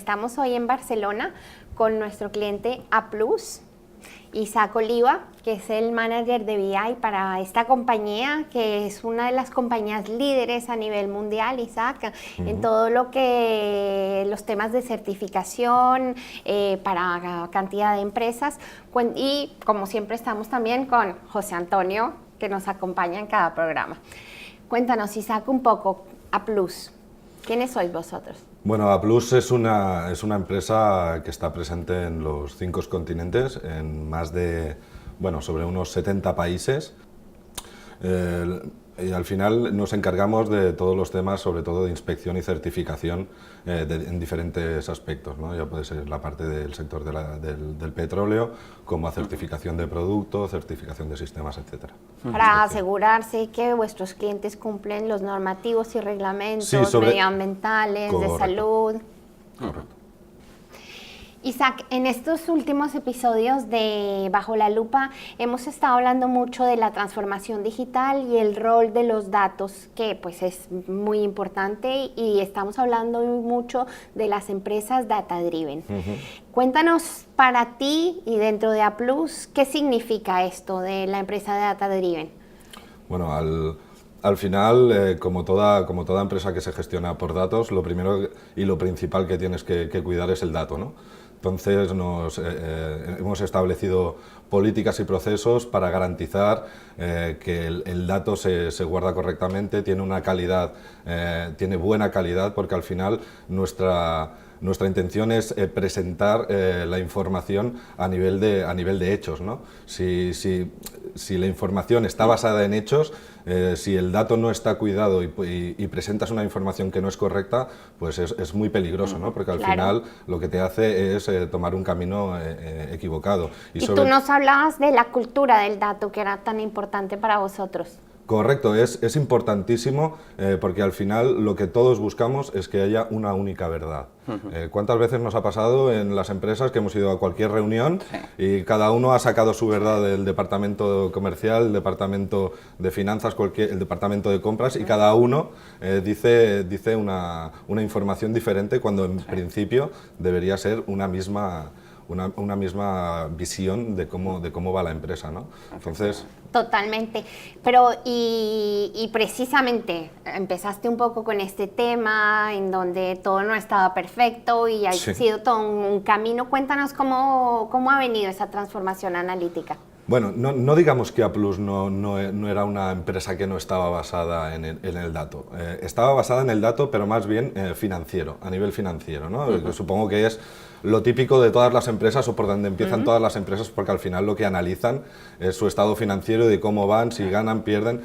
Estamos hoy en Barcelona con nuestro cliente A+, Isaac Oliva, que es el manager de BI para esta compañía, que es una de las compañías líderes a nivel mundial, Isaac, en todo lo que los temas de certificación para cantidad de empresas. Y como siempre estamos también con José Antonio, que nos acompaña en cada programa. Cuéntanos, Isaac, un poco, A+. ¿Quiénes sois vosotros? Bueno, A+ es una empresa que está presente en los 5 continentes, en más de, sobre unos 70 países. Y al final nos encargamos de todos los temas, sobre todo de inspección y certificación en diferentes aspectos, ¿no? Ya puede ser la parte del sector del petróleo, como a certificación de producto, certificación de sistemas, etc. Para asegurarse que vuestros clientes cumplen los normativos y reglamentos medioambientales, de salud. Correcto. Isaac, en estos últimos episodios de Bajo la Lupa hemos estado hablando mucho de la transformación digital y el rol de los datos, que pues es muy importante, y estamos hablando mucho de las empresas data-driven. Cuéntanos para ti y dentro de A+, ¿qué significa esto de la empresa data-driven? Bueno, al final, como toda empresa que se gestiona por datos, lo primero y lo principal que tienes que cuidar es el dato, ¿no? Entonces hemos establecido políticas y procesos para garantizar que el dato se guarda correctamente, tiene una calidad, tiene buena calidad, porque al final nuestra intención es presentar la información a nivel de hechos, ¿no? Si la información está basada en hechos, si el dato no está cuidado y presentas una información que no es correcta, pues es muy peligroso, ¿no? Porque al final lo que te hace es tomar un camino equivocado. Y tú nos hablabas de la cultura del dato, que era tan importante para vosotros. Correcto, es importantísimo porque al final lo que todos buscamos es que haya una única verdad. ¿Cuántas veces nos ha pasado en las empresas que hemos ido a cualquier reunión y cada uno ha sacado su verdad del departamento comercial, el departamento de finanzas, el departamento de compras, y cada uno dice una información diferente cuando en principio debería ser una misma visión de cómo va la empresa, ¿no? Entonces... Totalmente, pero y precisamente empezaste un poco con este tema en donde todo no estaba perfecto y ha sido todo un camino. Cuéntanos cómo ha venido esa transformación analítica. Bueno, no digamos que A+ no era una empresa que no estaba basada en el dato. Estaba basada en el dato, pero más bien financiero, a nivel financiero, ¿no? Supongo que es lo típico de todas las empresas, o por donde empiezan todas las empresas, porque al final lo que analizan es su estado financiero, de cómo van, si ganan, pierden.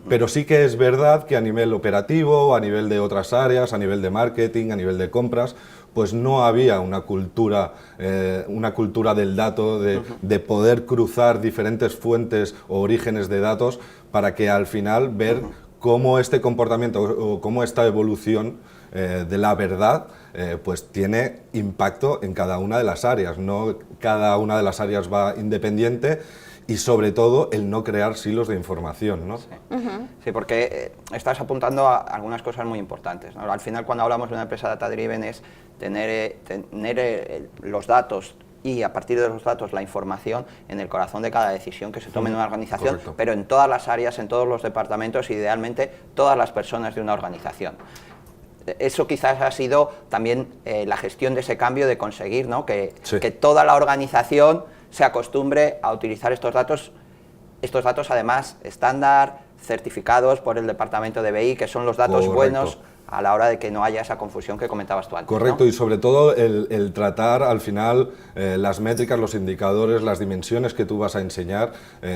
Pero sí que es verdad que a nivel operativo, a nivel de otras áreas, a nivel de marketing, a nivel de compras, pues no había una cultura del dato, de poder cruzar diferentes fuentes o orígenes de datos para que al final ver cómo este comportamiento o cómo esta evolución de la verdad pues tiene impacto en cada una de las áreas. No cada una de las áreas va independiente, y sobre todo el no crear silos de información, ¿no? Sí, porque estás apuntando a algunas cosas muy importantes, ¿no? Al final, cuando hablamos de una empresa data-driven, es tener los datos y, a partir de los datos, la información en el corazón de cada decisión que se tome en una organización, pero en todas las áreas, en todos los departamentos, idealmente todas las personas de una organización. Eso quizás ha sido también la gestión de ese cambio, de conseguir, ¿no? que toda la organización se acostumbre a utilizar estos datos además estándar, certificados por el departamento de BI, que son los datos buenos a la hora de que no haya esa confusión que comentabas tú antes. Correcto, ¿no? Y sobre todo el tratar al final las métricas, los indicadores, las dimensiones que tú vas a enseñar,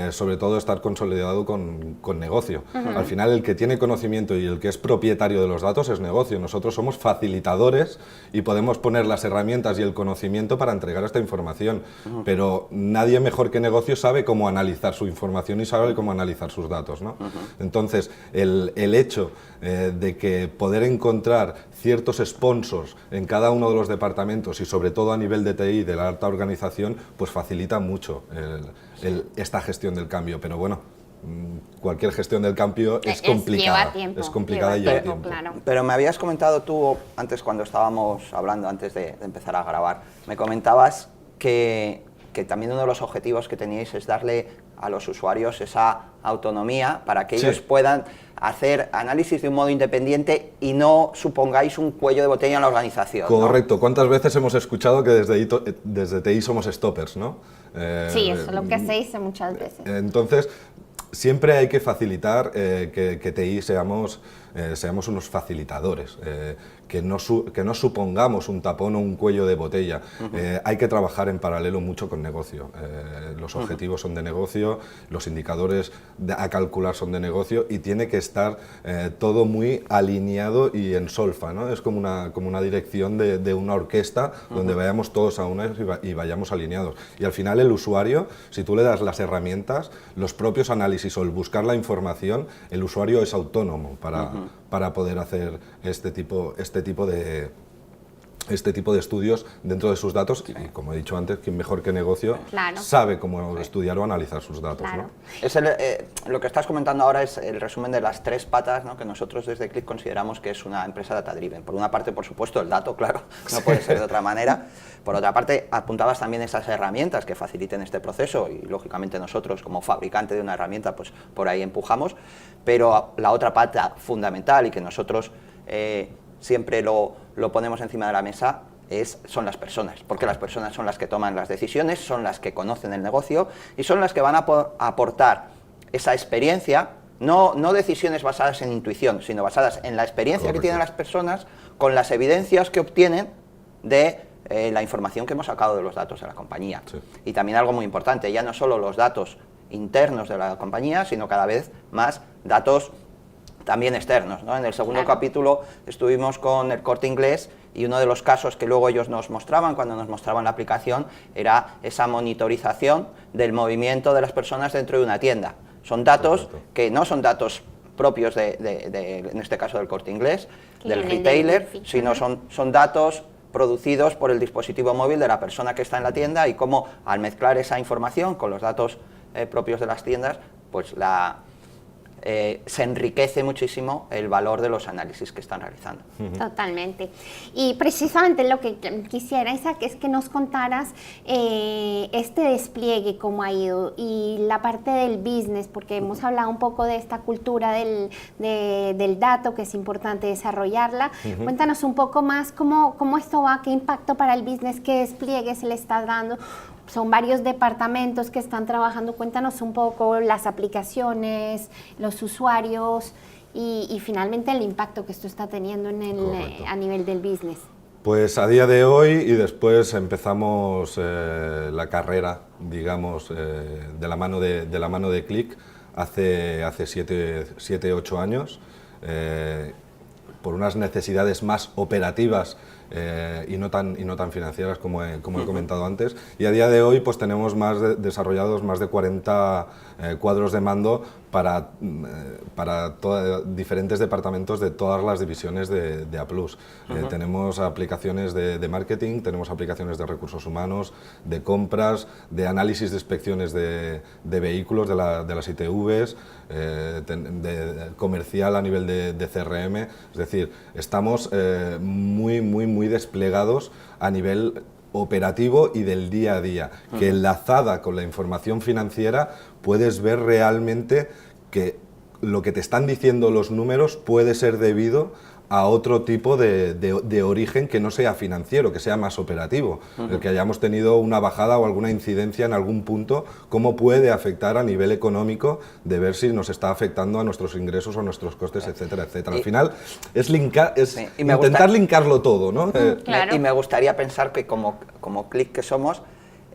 sobre todo estar consolidado con negocio. Al final el que tiene conocimiento y el que es propietario de los datos es negocio. Nosotros somos facilitadores y podemos poner las herramientas y el conocimiento para entregar esta información, pero nadie mejor que negocio sabe cómo analizar su información y sabe cómo analizar sus datos, ¿no? Entonces el hecho de que poder encontrar ciertos sponsors en cada uno de los departamentos, y sobre todo a nivel de TI, de la alta organización, pues facilita mucho esta gestión del cambio. Pero bueno, cualquier gestión del cambio es lleva complicada. tiempo, Es complicada y lleva lleva tiempo, tiempo. claro. Pero me habías comentado tú antes, cuando estábamos hablando, antes de empezar a grabar, me comentabas que también uno de los objetivos que teníais es darle a los usuarios esa autonomía para que ellos puedan hacer análisis de un modo independiente y no supongáis un cuello de botella en la organización. Correcto. ¿No? ¿Cuántas veces hemos escuchado que desde TI somos stoppers, ¿no? Sí, eso es lo que se dice muchas veces. Entonces, siempre hay que facilitar que TI seamos unos facilitadores, que no supongamos un tapón o un cuello de botella. Hay que trabajar en paralelo mucho con negocio. Los objetivos son de negocio, los indicadores a calcular son de negocio y tiene que estar todo muy alineado y en solfa, ¿no? Es como una dirección de una orquesta donde vayamos todos a una y vayamos alineados. Y al final el usuario, si tú le das las herramientas, los propios análisis o el buscar la información, el usuario es autónomo para poder hacer este tipo de estudios dentro de sus datos y, como he dicho antes, quien mejor que negocio sabe cómo estudiar o analizar sus datos. ¿No? Es lo que estás comentando ahora es el resumen de las 3 patas, ¿no?, que nosotros desde Qlik consideramos que es una empresa data-driven. Por una parte, por supuesto, el dato, claro, no puede ser de otra manera. Por otra parte, apuntabas también esas herramientas que faciliten este proceso y, lógicamente, nosotros como fabricante de una herramienta, pues por ahí empujamos. Pero la otra pata fundamental y que nosotros siempre lo ponemos encima de la mesa son las personas, porque las personas son las que toman las decisiones, son las que conocen el negocio y son las que van a aportar esa experiencia, no decisiones basadas en intuición, sino basadas en la experiencia que tienen las personas con las evidencias que obtienen de la información que hemos sacado de los datos de la compañía. Sí. Y también algo muy importante, ya no solo los datos internos de la compañía, sino cada vez más datos también externos, ¿no? En el segundo capítulo estuvimos con el Corte Inglés y uno de los casos que luego ellos nos mostraban cuando nos mostraban la aplicación era esa monitorización del movimiento de las personas dentro de una tienda. Son datos que no son datos propios en este caso del Corte Inglés, del retailer, sino son datos producidos por el dispositivo móvil de la persona que está en la tienda y cómo al mezclar esa información con los datos propios de las tiendas, pues se enriquece muchísimo el valor de los análisis que están realizando. Totalmente. Y precisamente lo que quisiera, Isaac, es que nos contaras este despliegue, cómo ha ido, y la parte del business, porque hemos hablado un poco de esta cultura del dato, que es importante desarrollarla. Cuéntanos un poco más cómo esto va, qué impacto para el business, qué despliegue se le está dando. Son varios departamentos que están trabajando. Cuéntanos un poco las aplicaciones, los usuarios y finalmente el impacto que esto está teniendo a nivel del business. Pues a día de hoy y después empezamos la carrera, digamos, de la mano de Qlik hace 7-8 años, por unas necesidades más operativas y no tan financieras como he comentado antes, y a día de hoy pues tenemos desarrollados más de 40 cuadros de mando para diferentes departamentos de todas las divisiones de A+. Tenemos aplicaciones de marketing, tenemos aplicaciones de recursos humanos, de compras, de análisis de inspecciones de vehículos, de las ITVs, de comercial a nivel de CRM, es decir, estamos muy desplegados a nivel operativo y del día a día, que enlazada con la información financiera puedes ver realmente que lo que te están diciendo los números puede ser debido a otro tipo de origen que no sea financiero, que sea más operativo. El que hayamos tenido una bajada o alguna incidencia en algún punto, cómo puede afectar a nivel económico, de ver si nos está afectando a nuestros ingresos o a nuestros costes, etcétera, etcétera. Al final es intentar linkarlo todo, ¿no? Claro. Y me gustaría pensar que como Qlik que somos,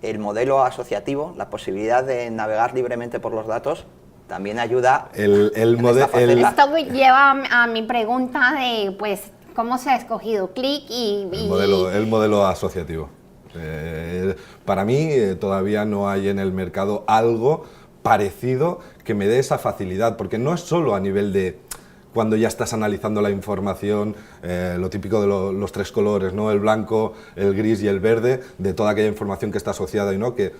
el modelo asociativo, la posibilidad de navegar libremente por los datos, también ayuda. Esto lleva a mi pregunta de, pues, ¿cómo se ha escogido Qlik el modelo asociativo? Para mí todavía no hay en el mercado algo parecido que me dé esa facilidad, porque no es solo a nivel de cuando ya estás analizando la información, lo típico de los 3 colores, ¿no? El blanco, el gris y el verde, de toda aquella información que está asociada y no, que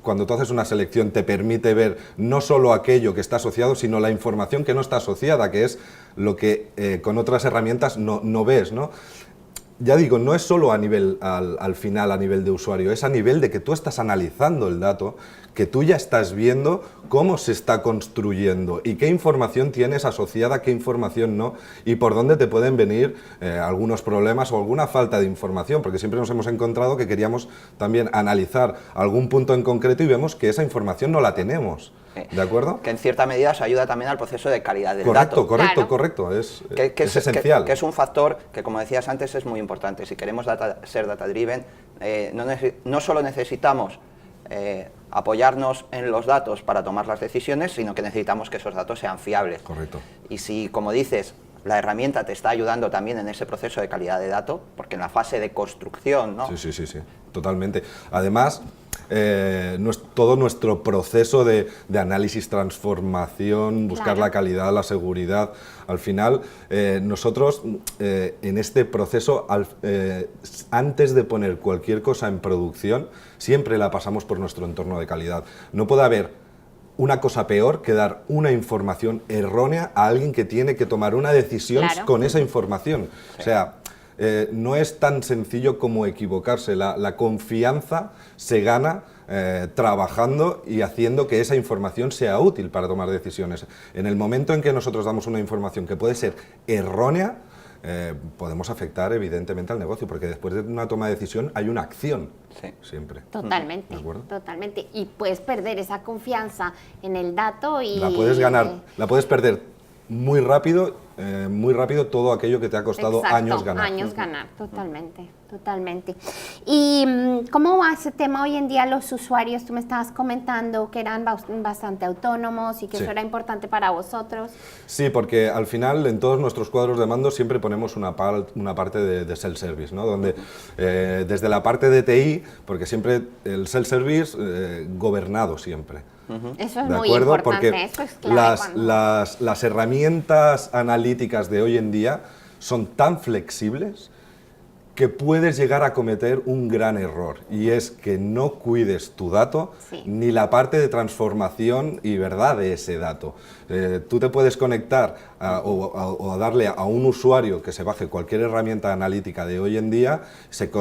cuando tú haces una selección te permite ver no solo aquello que está asociado, sino la información que no está asociada, que es lo que con otras herramientas no ves, ¿no? Ya digo, no es solo a nivel, al final, a nivel de usuario, es a nivel de que tú estás analizando el dato, que tú ya estás viendo cómo se está construyendo y qué información tienes asociada, qué información no, y por dónde te pueden venir algunos problemas o alguna falta de información, porque siempre nos hemos encontrado que queríamos también analizar algún punto en concreto y vemos que esa información no la tenemos. ¿De acuerdo? Que en cierta medida os ayuda también al proceso de calidad del correcto, dato. Correcto, es esencial. Que es un factor que, como decías antes, es muy importante. Si queremos ser data-driven, no solo necesitamos apoyarnos en los datos para tomar las decisiones, sino que necesitamos que esos datos sean fiables. Correcto. Y si, como dices, la herramienta te está ayudando también en ese proceso de calidad de datos, porque en la fase de construcción, ¿no? Sí, totalmente. Además, todo nuestro proceso de análisis, transformación, buscar la calidad, la seguridad, al final, nosotros en este proceso, antes de poner cualquier cosa en producción, siempre la pasamos por nuestro entorno de calidad. No puede haber una cosa peor que dar una información errónea a alguien que tiene que tomar una decisión con esa información. Sí. O sea, no es tan sencillo como equivocarse. La confianza se gana trabajando y haciendo que esa información sea útil para tomar decisiones. En el momento en que nosotros damos una información que puede ser errónea, podemos afectar evidentemente al negocio, porque después de una toma de decisión hay una acción, siempre. Totalmente, totalmente. Y puedes perder esa confianza en el dato y... La puedes ganar, la puedes perder muy rápido todo aquello que te ha costado años ganar. Años ganar, totalmente. ¿Y cómo va ese tema hoy en día? Los usuarios, tú me estabas comentando que eran bastante autónomos y que eso era importante para vosotros. Sí, porque al final en todos nuestros cuadros de mando siempre ponemos una parte de self-service, ¿no? Donde desde la parte de TI, porque siempre el self-service gobernado siempre. Eso es muy importante, porque eso es clave. Las herramientas analíticas de hoy en día son tan flexibles que puedes llegar a cometer un gran error, y es que no cuides tu dato ni la parte de transformación y verdad de ese dato. Tú te puedes conectar o darle a un usuario que se baje cualquier herramienta analítica de hoy en día, se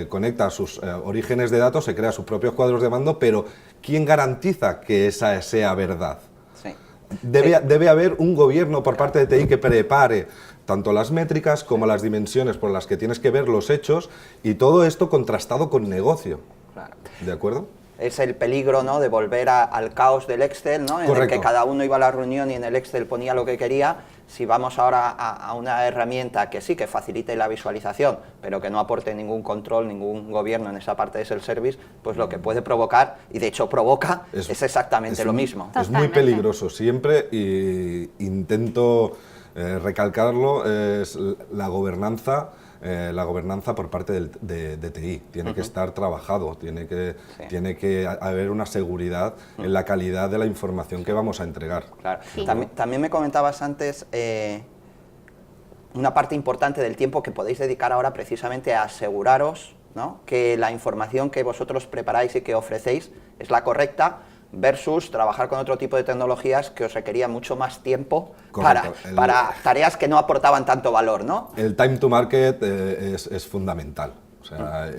conecta a sus orígenes de datos, se crea sus propios cuadros de mando, pero ¿quién garantiza que esa sea verdad? Debe haber un gobierno por parte de TI que prepare tanto las métricas como las dimensiones por las que tienes que ver los hechos, y todo esto contrastado con negocio. Claro. ¿De acuerdo? Es el peligro, ¿no?, de volver al caos del Excel, ¿no?, en el que cada uno iba a la reunión y en el Excel ponía lo que quería. Si vamos ahora a una herramienta que sí, que facilite la visualización, pero que no aporte ningún control, ningún gobierno en esa parte de self-service, pues lo que puede provocar, y de hecho provoca, es exactamente lo mismo. Es muy peligroso siempre, y intento recalcarlo, es la gobernanza por parte de TI. Tiene que estar trabajado, tiene que haber una seguridad en la calidad de la información que vamos a entregar. Claro. También me comentabas antes una parte importante del tiempo que podéis dedicar ahora precisamente a aseguraros, ¿no?, que la información que vosotros preparáis y que ofrecéis es la correcta, versus trabajar con otro tipo de tecnologías que os requería mucho más tiempo para tareas que no aportaban tanto valor, ¿no? El time to market es fundamental. O sea,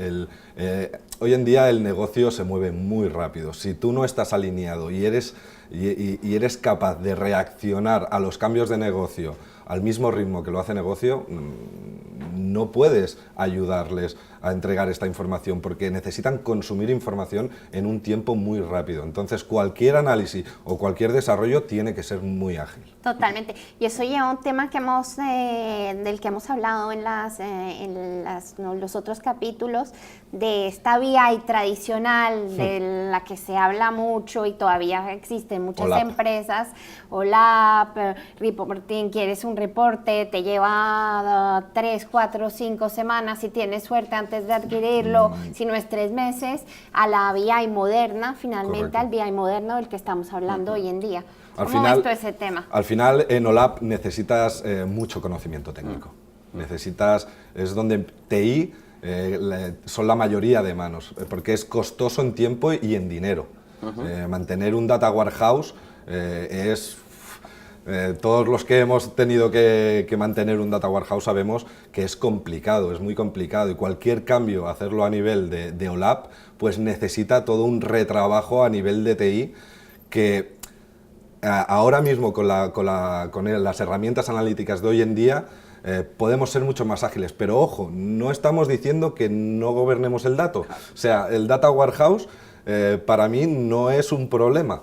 hoy en día el negocio se mueve muy rápido. Si tú no estás alineado y eres capaz de reaccionar a los cambios de negocio al mismo ritmo que lo hace negocio, no puedes ayudarles a entregar esta información, porque necesitan consumir información en un tiempo muy rápido. Entonces, cualquier análisis o cualquier desarrollo tiene que ser muy ágil. Totalmente. Y eso ya es un tema que del que hemos hablado en los otros capítulos, de esta BI tradicional, de la que se habla mucho y todavía existen muchas empresas. OLAP, reporting, quieres un reporte, te lleva 3, 4, 5 semanas, si tienes suerte antes de adquirirlo, si no es 3 meses, a la BI moderna, finalmente. Correcto. Al BI moderno del que estamos hablando hoy en día. ¿Cómo ves tú ese tema? Al final, en OLAP necesitas mucho conocimiento técnico. Es donde TI son la mayoría de manos, porque es costoso en tiempo y en dinero. Mantener un data warehouse todos los que hemos tenido que mantener un data warehouse sabemos que es complicado, es muy complicado, y cualquier cambio, hacerlo a nivel de OLAP, pues necesita todo un retrabajo a nivel de TI que ahora mismo con las herramientas analíticas de hoy en día podemos ser mucho más ágiles, pero ojo, no estamos diciendo que no gobernemos el dato. O sea, el data warehouse para mí no es un problema.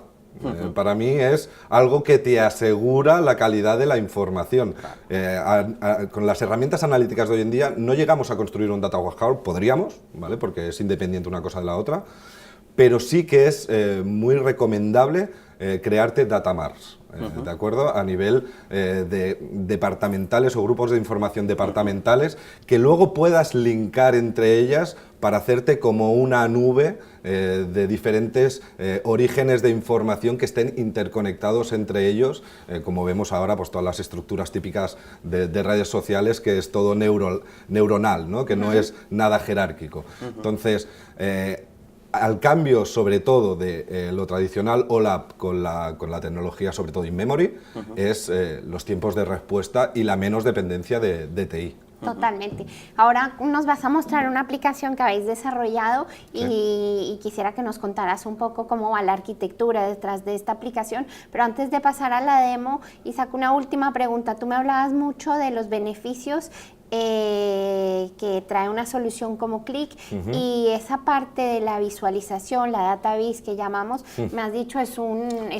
Para mí es algo que te asegura la calidad de la información. Con las herramientas analíticas de hoy en día no llegamos a construir un data warehouse, podríamos, ¿vale? Porque es independiente una cosa de la otra, pero sí que es muy recomendable crearte data marts, ¿de acuerdo? A nivel de departamentales o grupos de información departamentales, que luego puedas linkar entre ellas para hacerte como una nube de diferentes orígenes de información que estén interconectados entre ellos, como vemos ahora, pues todas las estructuras típicas de redes sociales, que es todo neuronal, ¿no? Que no es nada jerárquico. Entonces, al cambio, sobre todo, de lo tradicional OLAP con la tecnología, sobre todo in-memory, es los tiempos de respuesta y la menos dependencia de TI. Totalmente. Ahora nos vas a mostrar una aplicación que habéis desarrollado y quisiera que nos contaras un poco cómo va la arquitectura detrás de esta aplicación. Pero antes de pasar a la demo, Isaac, una última pregunta. Tú me hablabas mucho de los beneficios que trae una solución como Qlik, y esa parte de la visualización, la data vis que llamamos, me has dicho es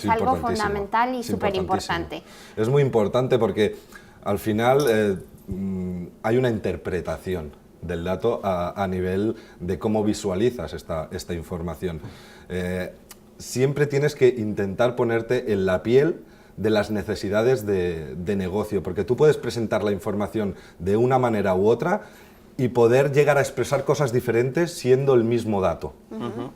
algo fundamental y súper importante. Es muy importante porque al final hay una interpretación del dato a nivel de cómo visualizas esta información. Siempre tienes que intentar ponerte en la piel de las necesidades de negocio, porque tú puedes presentar la información de una manera u otra y poder llegar a expresar cosas diferentes siendo el mismo dato.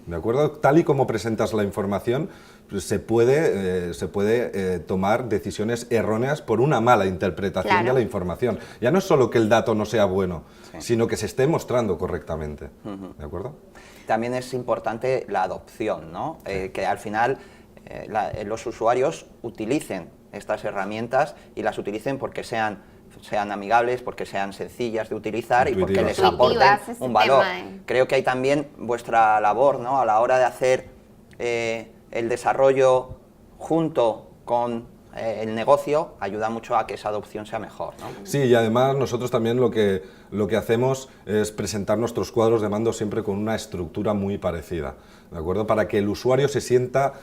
¿De acuerdo? Tal y como presentas la información, pues se puede tomar decisiones erróneas por una mala interpretación de la información. Ya no es solo que el dato no sea bueno, sino que se esté mostrando correctamente. ¿De acuerdo? También es importante la adopción, ¿no? Que al final los usuarios utilicen estas herramientas y las utilicen porque sean amigables, porque sean sencillas de utilizar y porque les aporten un valor. Creo que hay también vuestra labor, ¿no? A la hora de hacer el desarrollo junto con el negocio, ayuda mucho a que esa adopción sea mejor, ¿no? Sí, y además nosotros también lo que hacemos es presentar nuestros cuadros de mando siempre con una estructura muy parecida, ¿de acuerdo? Para que el usuario se sienta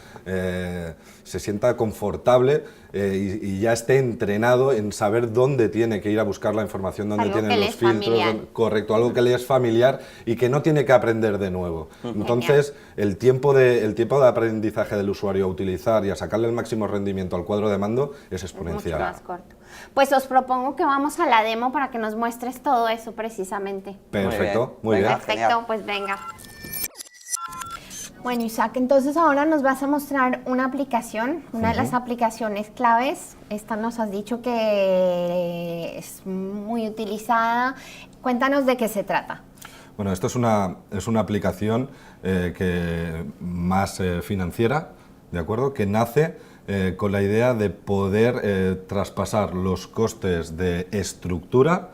confortable y ya esté entrenado en saber dónde tiene que ir a buscar la información, dónde tienen los filtros, correcto, algo que le es familiar y que no tiene que aprender de nuevo. Entonces, el tiempo de aprendizaje del usuario a utilizar y a sacarle el máximo rendimiento al cuadro de mando es exponencial. Es mucho más corto. Pues os propongo que vamos a la demo para que nos muestres todo eso precisamente. Perfecto, muy bien. Perfecto, pues venga. Bueno, Isaac, entonces ahora nos vas a mostrar una aplicación, una de las aplicaciones claves. Esta nos has dicho que es muy utilizada. Cuéntanos de qué se trata. Bueno, esto es una aplicación más financiera, ¿de acuerdo? Que nace con la idea de poder traspasar los costes de estructura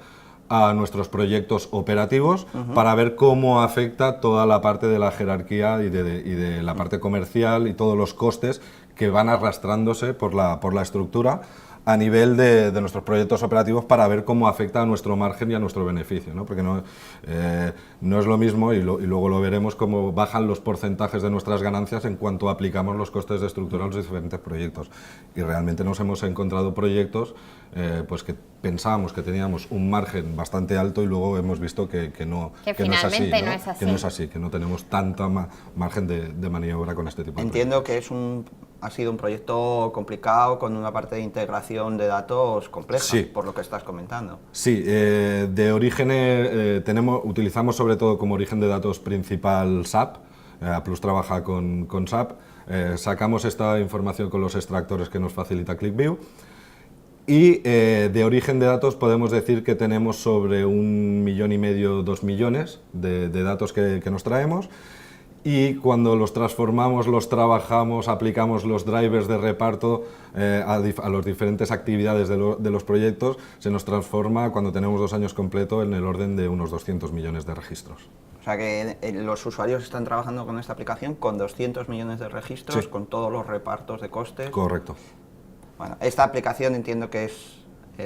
a nuestros proyectos operativos para ver cómo afecta toda la parte de la jerarquía y de la parte comercial y todos los costes que van arrastrándose por la estructura a nivel de nuestros proyectos operativos, para ver cómo afecta a nuestro margen y a nuestro beneficio, ¿no? Porque no es lo mismo, y luego lo veremos, cómo bajan los porcentajes de nuestras ganancias en cuanto aplicamos los costes de estructura a los diferentes proyectos. Y realmente nos hemos encontrado proyectos pues que pensábamos que teníamos un margen bastante alto y luego hemos visto que no es así, ¿no? Que no es así, que no tenemos tanta margen de maniobra con este tipo de Entiendo proyectos. que ha sido un proyecto complicado, con una parte de integración de datos compleja, por lo que estás comentando. Sí, de origen utilizamos sobre todo como origen de datos principal SAP. Applus trabaja con SAP. Sacamos esta información con los extractores que nos facilita QlikView. Y de origen de datos podemos decir que tenemos sobre 1,5 millones, 2 millones de datos que nos traemos. y cuando los transformamos, los trabajamos, aplicamos los drivers de reparto a las diferentes actividades de los proyectos, se nos transforma cuando tenemos 2 años completo en el orden de unos 200 millones de registros. O sea que los usuarios están trabajando con esta aplicación con 200 millones de registros, Sí. con todos los repartos de costes. Correcto. Bueno, esta aplicación entiendo que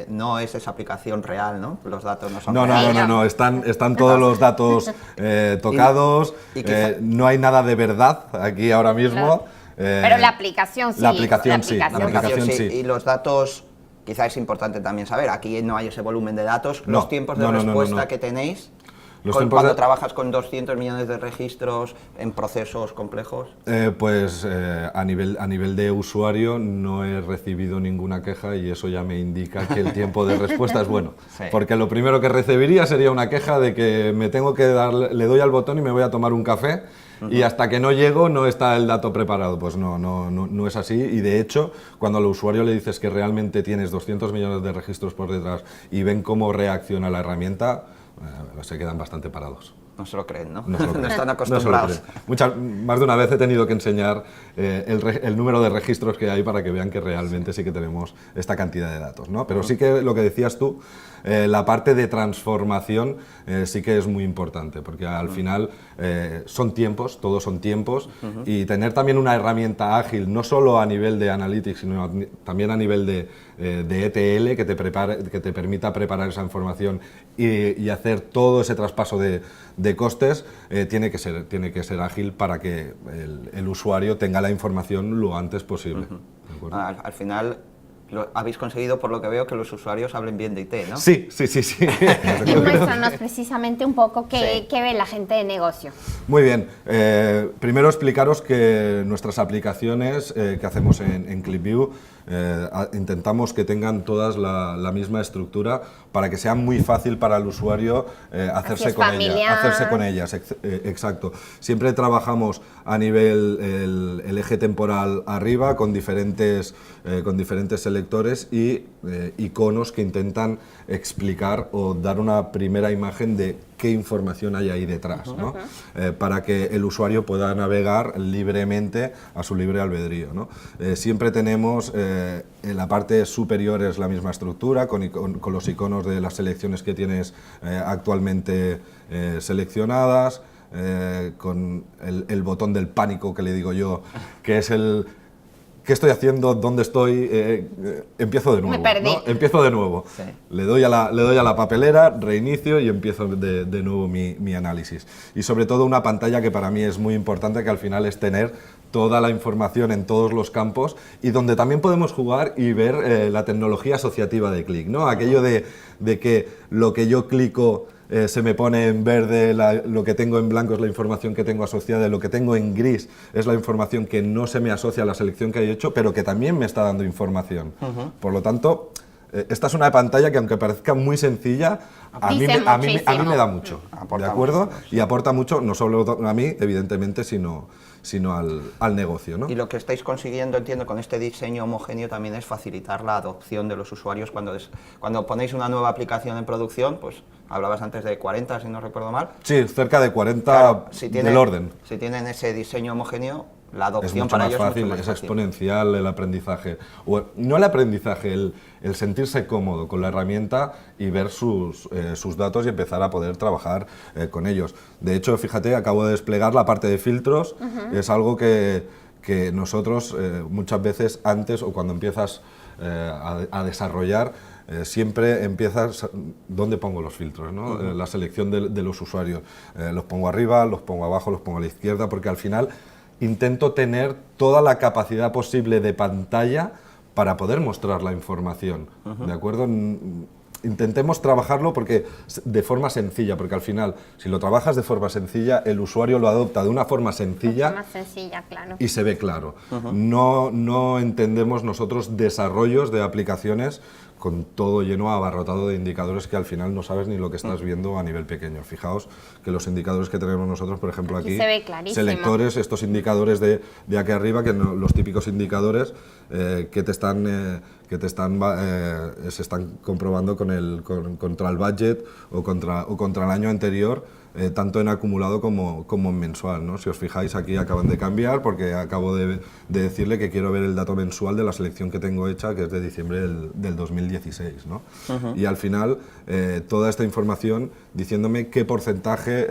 no es esa aplicación real, ¿no? Los datos no son No, reales. no, están todos los datos tocados, y quizá- no hay nada de verdad aquí ahora mismo. Claro. Pero la aplicación sí. La aplicación sí, La la aplicación aplicación sí. sí. Y los datos, quizás es importante también saber, aquí no hay ese volumen de datos, No, los tiempos de no, no, respuesta no. que tenéis, Los tiempos cuando de- trabajas con 200 millones de registros en procesos complejos. A nivel de usuario no he recibido ninguna queja y eso ya me indica que el tiempo de respuesta es bueno. Sí. Porque lo primero que recibiría sería una queja de que me tengo que le doy al botón y me voy a tomar un café y hasta que no llego no está el dato preparado. Pues no es así, y de hecho cuando al usuario le dices que realmente tienes 200 millones de registros por detrás y ven cómo reacciona la herramienta, se quedan bastante parados. No se lo creen, ¿no? No se lo creen. están No se lo acostumbrados. creen. Más de una vez he tenido que enseñar el número de registros que hay para que vean que realmente sí que tenemos esta cantidad de datos, ¿no? Pero sí que lo que decías tú, la parte de transformación sí que es muy importante, porque al final son tiempos, todos son tiempos, y tener también una herramienta ágil, no solo a nivel de analytics, sino también a nivel de ETL, que te permita preparar esa información y hacer todo ese traspaso de costes, tiene que ser ágil para que el usuario tenga la información lo antes posible. ¿De acuerdo? Al final habéis conseguido, por lo que veo, que los usuarios hablen bien de IT, ¿no? Sí. Y muéstranos precisamente un poco Sí. qué ve la gente de negocio. Muy bien. Primero explicaros que nuestras aplicaciones que hacemos en ClipView intentamos que tengan todas la misma estructura para que sea muy fácil para el usuario hacerse con ellas. Exacto. Siempre trabajamos a nivel el eje temporal arriba con diferentes selectores y iconos que intentan explicar o dar una primera imagen de qué información hay ahí detrás, ¿no? Para que el usuario pueda navegar libremente a su libre albedrío, ¿no? Siempre tenemos en la parte superior es la misma estructura con los iconos de las selecciones que tienes actualmente seleccionadas, con el botón del pánico que le digo yo, que es el ¿qué estoy haciendo? ¿Dónde estoy? Empiezo de nuevo. Me perdí. ¿No? Empiezo de nuevo. Sí. Le doy a la papelera, reinicio y empiezo de nuevo mi análisis. Y sobre todo una pantalla que para mí es muy importante, que al final es tener toda la información en todos los campos y donde también podemos jugar y ver la tecnología asociativa de clic, ¿no? Aquello de que lo que yo clico se me pone en verde, lo que tengo en blanco es la información que tengo asociada, lo que tengo en gris es la información que no se me asocia a la selección que he hecho, pero que también me está dando información. Por lo tanto, esta es una pantalla que, aunque parezca muy sencilla, a mí me da mucho, Aporta ¿de acuerdo? mucho, Y aporta mucho, no solo a mí, evidentemente, sino al negocio, ¿no? Y lo que estáis consiguiendo, entiendo, con este diseño homogéneo también es facilitar la adopción de los usuarios cuando ponéis una nueva aplicación en producción, pues hablabas antes de 40, si no recuerdo mal. Sí, cerca de 40 Claro, del orden. Si tienen ese diseño homogéneo, la Es adopción mucho para más ellos fácil, es mucho más es fácil. exponencial el aprendizaje. O, no el aprendizaje, el sentirse cómodo con la herramienta y ver sus datos y empezar a poder trabajar con ellos. De hecho, fíjate, acabo de desplegar la parte de filtros, es algo que nosotros muchas veces antes o cuando empiezas a desarrollar, siempre empiezas, ¿dónde pongo los filtros? ¿No? La selección de los usuarios. Los pongo arriba, los pongo abajo, los pongo a la izquierda, porque al final intento tener toda la capacidad posible de pantalla para poder mostrar la información, ¿de acuerdo? Intentemos trabajarlo de forma sencilla, porque al final, si lo trabajas de forma sencilla, el usuario lo adopta de una forma sencilla Más sencilla, claro. y se ve claro. No entendemos nosotros desarrollos de aplicaciones con todo lleno, abarrotado de indicadores que al final no sabes ni lo que estás viendo a nivel pequeño. Fijaos que los indicadores que tenemos nosotros, por ejemplo aquí se ve clarísimo. selectores, estos indicadores de aquí arriba, que los típicos indicadores que se están comprobando contra el budget o contra el año anterior tanto en acumulado como en mensual, ¿no? Si os fijáis, aquí acaban de cambiar porque acabo de decirle que quiero ver el dato mensual de la selección que tengo hecha, que es de diciembre del 2016, ¿no? Y al final, toda esta información diciéndome qué porcentaje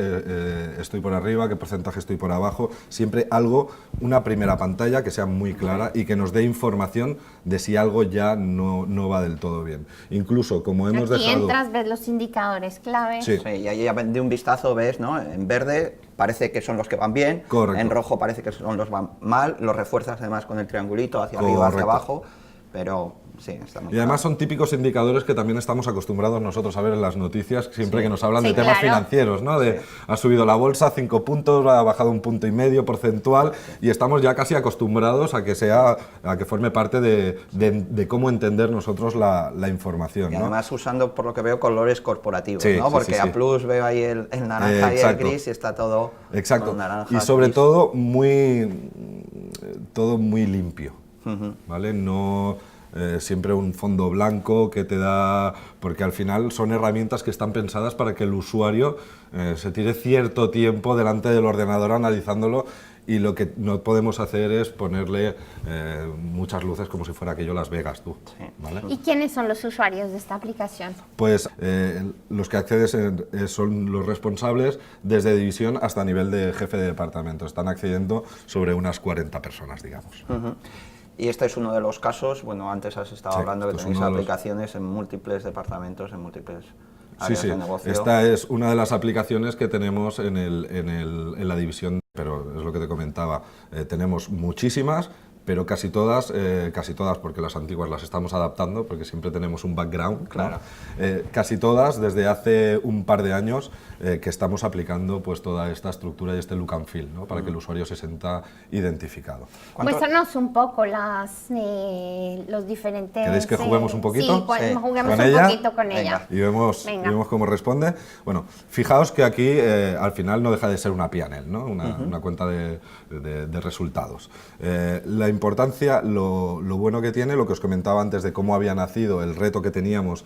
estoy por arriba, qué porcentaje estoy por abajo, siempre algo, una primera pantalla que sea muy clara y que nos dé información de si algo ya no va del todo bien. Incluso, como hemos Aquí dejado... entras, ves los indicadores claves. Sí. Sí, y ahí de un vistazo ves, ¿no? En verde parece que son los que van bien, Correcto. en rojo parece que son los que van mal, los refuerzas además con el triangulito hacia arriba, hacia Correcto. abajo, pero sí, está muy Y además claro. son típicos indicadores que también estamos acostumbrados nosotros a ver en las noticias, siempre que nos hablan Sí, de temas claro. financieros, ¿no? De ha subido la bolsa 5 puntos, ha bajado 1,5 puntos porcentual, y estamos ya casi acostumbrados a que forme parte de cómo entender nosotros la información, Y ¿no? además usando, por lo que veo, colores corporativos, Sí, ¿no? sí, Porque sí, sí. A Plus veo ahí el naranja y el Exacto. gris y está todo Exacto. con naranja, Y sobre gris. todo todo muy limpio, ¿vale? No siempre un fondo blanco que te da... Porque al final son herramientas que están pensadas para que el usuario se tire cierto tiempo delante del ordenador analizándolo, y lo que no podemos hacer es ponerle muchas luces como si fuera aquello Las Vegas, tú, Sí. ¿vale? ¿Y quiénes son los usuarios de esta aplicación? Pues los que accedes son los responsables desde división hasta nivel de jefe de departamento. Están accediendo sobre unas 40 personas, digamos. Y este es uno de los casos, bueno, antes has estado Sí, hablando que esto es tenéis uno de los- aplicaciones en múltiples departamentos, en múltiples Sí, áreas sí. de negocio. Esta es una de las aplicaciones que tenemos en la división, pero es lo que te comentaba. Tenemos muchísimas, pero casi todas, porque las antiguas las estamos adaptando, porque siempre tenemos un background, ¿no? Claro. Casi todas, desde hace un par de años, que estamos aplicando pues toda esta estructura y este look and feel, ¿no? Para que el usuario se sienta identificado. ¿Cuánto- Muéstranos un poco los diferentes... ¿Queréis que juguemos un poquito? Sí, Sí. juguemos ¿Con un ella? poquito con Venga. ella. Y vemos, Venga. vemos cómo responde. Bueno, fijaos que aquí al final no deja de ser una P&L, ¿no? Una cuenta de resultados. La importancia, lo bueno que tiene, lo que os comentaba antes de cómo había nacido, el reto que teníamos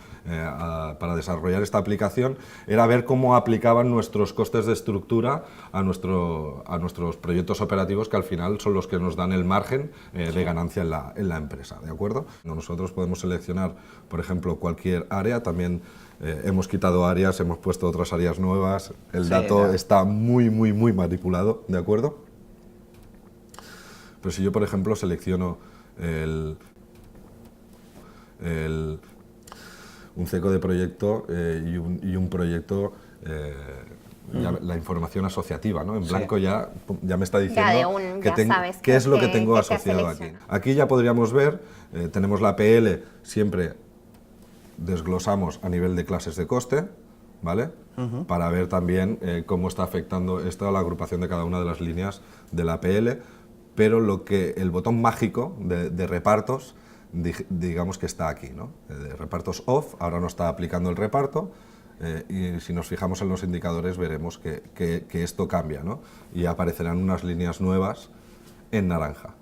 para desarrollar esta aplicación, era ver cómo aplicaban nuestros costes de estructura a nuestros proyectos operativos, que al final son los que nos dan el margen de ganancia en la empresa, ¿de acuerdo? Nosotros podemos seleccionar, por ejemplo, cualquier área. También hemos quitado áreas, hemos puesto otras áreas nuevas. El Sí, dato claro. está muy manipulado, ¿de acuerdo? Pero si yo, por ejemplo, selecciono un ceco de proyecto y un proyecto, ya la información asociativa, ¿no? En Sí. blanco ya me está diciendo ya sabes qué es lo que que tengo te has asociado aquí. seleccionado. Aquí ya podríamos ver, tenemos la PL, siempre desglosamos a nivel de clases de coste, ¿vale? Para ver también cómo está afectando esto a la agrupación de cada una de las líneas de la PL, pero el botón mágico de repartos, digamos que está aquí, ¿no? De repartos off, ahora no está aplicando el reparto, y si nos fijamos en los indicadores veremos que esto cambia, ¿no? Y aparecerán unas líneas nuevas en naranja,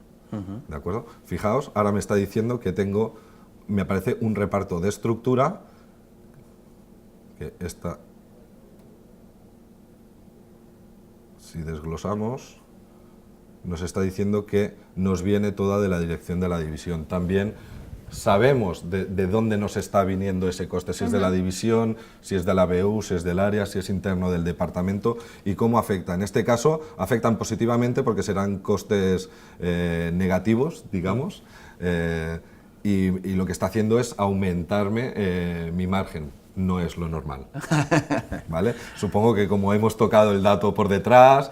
¿de acuerdo? Fijaos, ahora me está diciendo que me aparece un reparto de estructura, que esta, si desglosamos, nos está diciendo que nos viene toda de la dirección de la división. También sabemos de dónde nos está viniendo ese coste, si es de la división, si es de la BU, si es del área, si es interno del departamento, y cómo afecta. En este caso, afectan positivamente porque serán costes negativos, digamos, y lo que está haciendo es aumentarme mi margen. No es lo normal, ¿vale? Supongo que como hemos tocado el dato por detrás,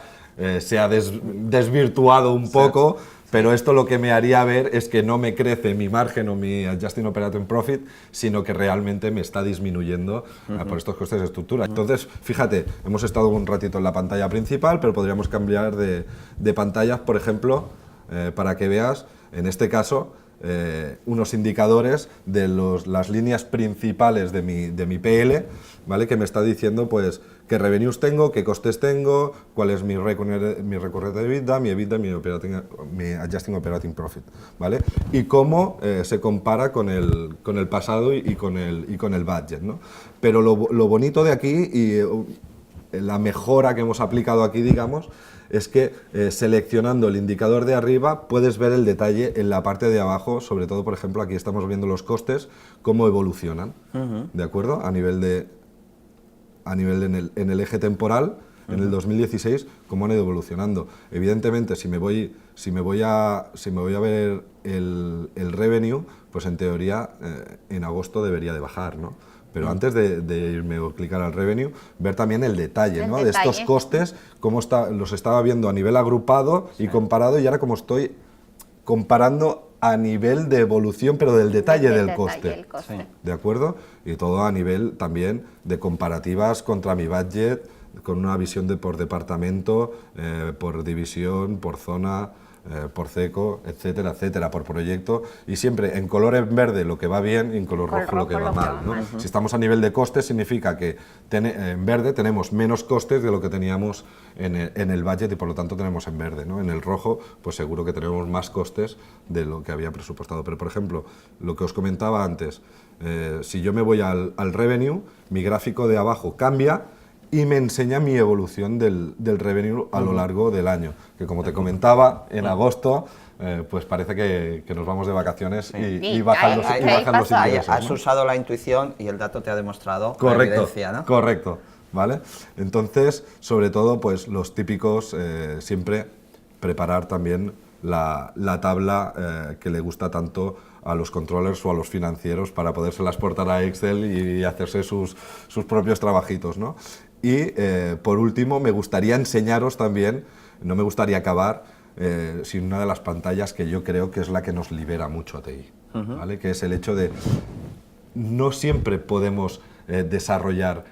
se ha desvirtuado un poco, pero esto lo que me haría ver es que no me crece mi margen o mi Adjusted Operating Profit, sino que realmente me está disminuyendo por estos costes de estructura. Entonces, fíjate, hemos estado un ratito en la pantalla principal, pero podríamos cambiar de pantallas, por ejemplo, para que veas, en este caso, unos indicadores de las líneas principales de mi PL, ¿vale? Que me está diciendo pues qué revenues tengo, qué costes tengo, cuál es mi recurrente de EBITDA, mi mi Adjusting Operating Profit, ¿vale? Y cómo se compara con el pasado y con el budget, ¿no? Pero lo bonito de aquí la mejora que hemos aplicado aquí, digamos, es que seleccionando el indicador de arriba puedes ver el detalle en la parte de abajo, sobre todo, por ejemplo, aquí estamos viendo los costes, cómo evolucionan, ¿de acuerdo? A nivel en el eje temporal, en el 2016, cómo han ido evolucionando. Evidentemente, si me voy a ver el revenue, pues en teoría en agosto debería de bajar, ¿no? Pero antes de irme a clicar al revenue, ver también el detalle, ¿no? De estos costes, cómo los estaba viendo a nivel agrupado y comparado, y ahora como estoy comparando a nivel de evolución, pero del detalle del coste. ¿De acuerdo? Y todo a nivel también de comparativas contra mi budget, con una visión por departamento, por división, por zona, por ceco, etcétera, etcétera, por proyecto, y siempre en color en verde lo que va bien y en color rojo lo que va mal, ¿no? Si estamos a nivel de costes, significa que en verde tenemos menos costes de lo que teníamos en el budget, y por lo tanto tenemos en verde, ¿no? En el rojo, pues seguro que tenemos más costes de lo que había presupuestado. Pero, por ejemplo, lo que os comentaba antes, si yo me voy al revenue, mi gráfico de abajo cambia y me enseña mi evolución del revenue a lo largo del año, que como te comentaba, en agosto pues parece que nos vamos de vacaciones y bajan los ingresos, has usado la intuición y el dato te ha demostrado la evidencia, ¿no? Correcto, ¿vale? Entonces, sobre todo, pues los típicos, siempre preparar también la tabla que le gusta tanto a los controllers o a los financieros para podérselas exportar a Excel y hacerse sus propios trabajitos, ¿no? Y por último, me gustaría enseñaros también, no me gustaría acabar sin una de las pantallas que yo creo que es la que nos libera mucho a TI, ¿vale? Que es el hecho de no siempre podemos desarrollar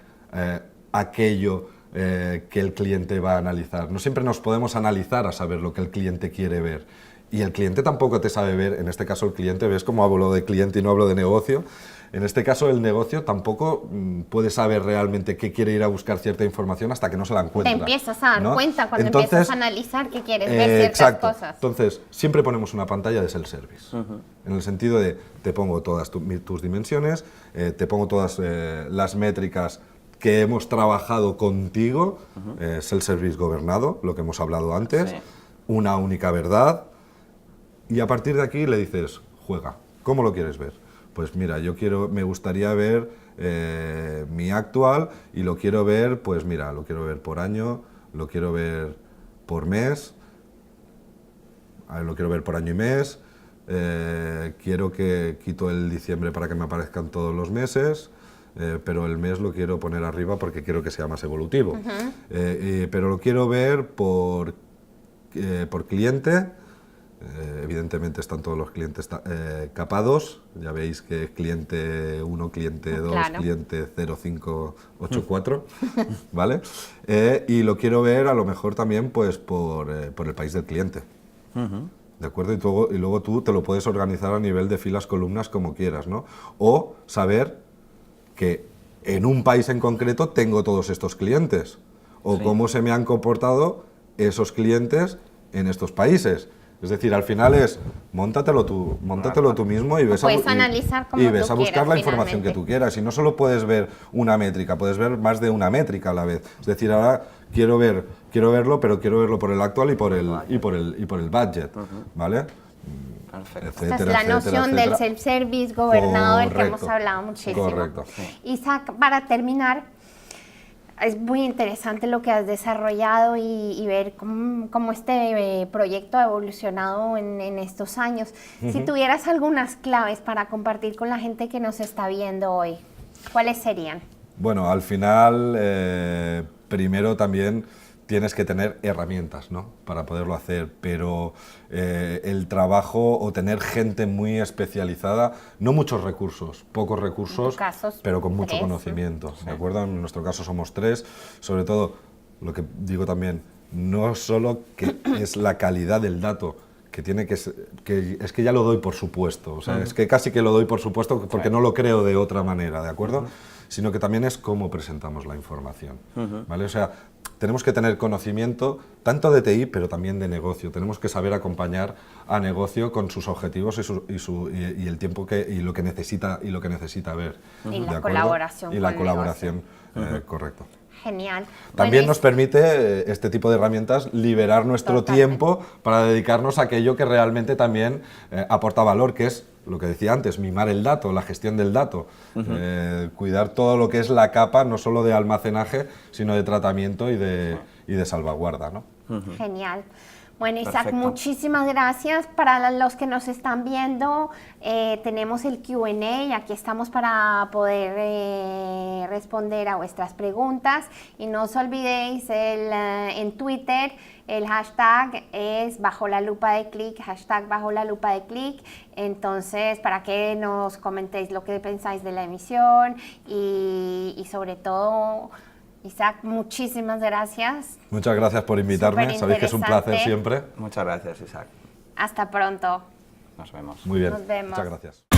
aquello que el cliente va a analizar. No siempre nos podemos analizar a saber lo que el cliente quiere ver. Y el cliente tampoco te sabe ver, en este caso el cliente, ves cómo hablo de cliente y no hablo de negocio, en este caso el negocio tampoco puede saber realmente qué quiere ir a buscar cierta información hasta que no se la encuentra. Te empiezas a dar cuenta cuando Entonces, empiezas a analizar que quieres ver ciertas cosas. Entonces, siempre ponemos una pantalla de self-service, en el sentido de te pongo todas tus dimensiones, te pongo todas las métricas que hemos trabajado contigo, self-service gobernado, lo que hemos hablado antes, una única verdad. Y a partir de aquí le dices, juega, ¿cómo lo quieres ver? Pues mira, me gustaría ver mi actual y lo quiero ver, pues mira, lo quiero ver por año, lo quiero ver por mes, lo quiero ver por año y mes, quiero que quito el diciembre para que me aparezcan todos los meses, pero el mes lo quiero poner arriba porque quiero que sea más evolutivo. Pero lo quiero ver por cliente. Evidentemente están todos los clientes capados, ya veis que cliente 1, cliente 2, claro. Cliente 0584, ¿vale? Y lo quiero ver a lo mejor también pues por el país del cliente, ¿de acuerdo? Y luego tú te lo puedes organizar a nivel de filas, columnas, como quieras, ¿no? O saber que en un país en concreto tengo todos estos clientes, o cómo se me han comportado esos clientes en estos países. Es decir, al final es, móntatelo tú mismo y ves a buscar la información que tú quieras. Y no solo puedes ver una métrica, puedes ver más de una métrica a la vez. Es decir, ahora quiero verlo, pero quiero verlo por el actual y por el budget, ¿vale? Perfecto. Esta es la noción del self-service gobernado del que hemos hablado muchísimo. Correcto. Isaac, para terminar, es muy interesante lo que has desarrollado y ver cómo este proyecto ha evolucionado en estos años. Si tuvieras algunas claves para compartir con la gente que nos está viendo hoy, ¿cuáles serían? Bueno, al final, primero también tienes que tener herramientas, ¿no?, para poderlo hacer, pero el trabajo o tener gente muy especializada, no muchos recursos, pocos recursos, pero con mucho conocimiento, ¿de acuerdo? En nuestro caso somos 3, sobre todo, lo que digo también, no solo que es la calidad del dato, que tiene que es que ya lo doy por supuesto, o sea, es que casi que lo doy por supuesto porque no lo creo de otra manera, ¿de acuerdo? Sino que también es cómo presentamos la información, ¿vale? O sea, tenemos que tener conocimiento tanto de TI, pero también de negocio. Tenemos que saber acompañar a negocio con sus objetivos y el tiempo y lo que necesita ver. Y la colaboración. Y la colaboración, correcto. Genial. También Bueno, nos permite este tipo de herramientas liberar nuestro Totalmente. tiempo para dedicarnos a aquello que realmente también aporta valor, que es lo que decía antes, mimar el dato, la gestión del dato, cuidar todo lo que es la capa, no solo de almacenaje, sino de tratamiento y de salvaguarda, ¿no? Genial. Bueno, Isaac, Perfecto. muchísimas gracias. Para los que nos están viendo, tenemos el Q&A y aquí estamos para poder responder a vuestras preguntas. Y no os olvidéis, en Twitter el hashtag es bajo la lupa de clic, hashtag bajo la lupa de clic. Entonces, para que nos comentéis lo que pensáis de la emisión y sobre todo... Isaac, muchísimas gracias. Muchas gracias por invitarme, sabéis que es un placer Superinteresante. siempre. Muchas gracias, Isaac. Hasta pronto. Nos vemos. Muy bien, Nos vemos. muchas gracias.